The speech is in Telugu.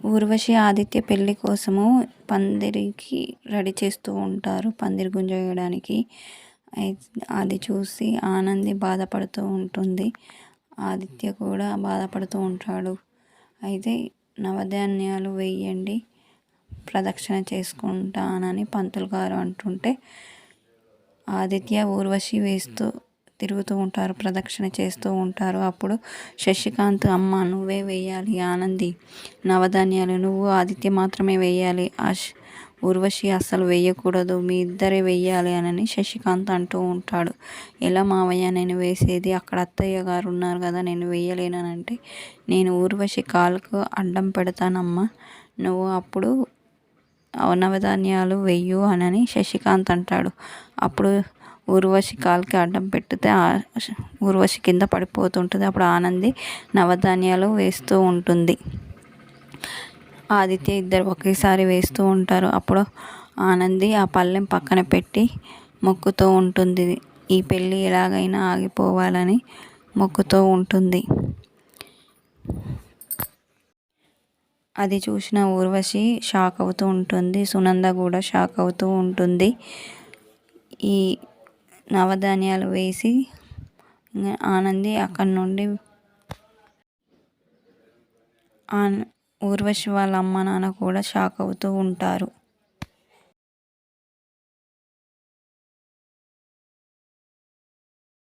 ఊర్వశి ఆదిత్య పెళ్లి కోసము పందిరికి రెడీ చేస్తూ ఉంటారు, పందిరి గుంజ వేయడానికి. అది చూసి ఆనంది బాధపడుతూ ఉంటుంది. ఆదిత్య కూడా బాధపడుతూ ఉంటాడు. అయితే నవధాన్యాలు వేయండి, ప్రదక్షిణ చేసుకుంటానని పంతులు గారు అంటుంటే ఆదిత్య ఊర్వశి వేస్తూ తిరుగుతూ ఉంటారు, ప్రదక్షిణ చేస్తూ ఉంటారు. అప్పుడు శశికాంత్, అమ్మ నువ్వే వేయాలి ఆనంది నవధాన్యాలు, నువ్వు ఆదిత్య మాత్రమే వేయాలి, ఊర్వశి అస్సలు వేయకూడదు, మీ ఇద్దరే వేయాలి అని శశికాంత్ అంటూ ఉంటాడు. ఎలా మావయ్య నేను వేసేది, అక్కడ అత్తయ్య గారు ఉన్నారు కదా, నేను వేయలేనంటే నేను ఊర్వశి కాలుకు అడ్డం పెడతానమ్మా, నువ్వు అప్పుడు నవధాన్యాలు వెయ్యు అని శశికాంత్ అంటాడు. అప్పుడు ఊర్వశి కాలుకి అడ్డం పెడితే ఊర్వశి కింద పడిపోతుంటుంది. అప్పుడు ఆనంది నవధాన్యాలు వేస్తూ ఉంటుంది. ఆదిత్య ఇద్దరు ఒకేసారి వేస్తూ ఉంటారు. అప్పుడు ఆనంది ఆ పళ్ళెం పక్కన పెట్టి మొక్కుతూ ఉంటుంది. ఈ పెళ్ళి ఎలాగైనా ఆగిపోవాలని మొక్కుతూ ఉంటుంది. అది చూసిన ఊర్వశి షాక్ అవుతూ ఉంటుంది. సునంద కూడా షాక్ అవుతూ ఉంటుంది. ఈ నవధాన్యాలు వేసి ఆనంది అక్కడి నుండి ఊర్వశి వాళ్ళ అమ్మ నాన్న కూడా షాక్ అవుతూ ఉంటారు.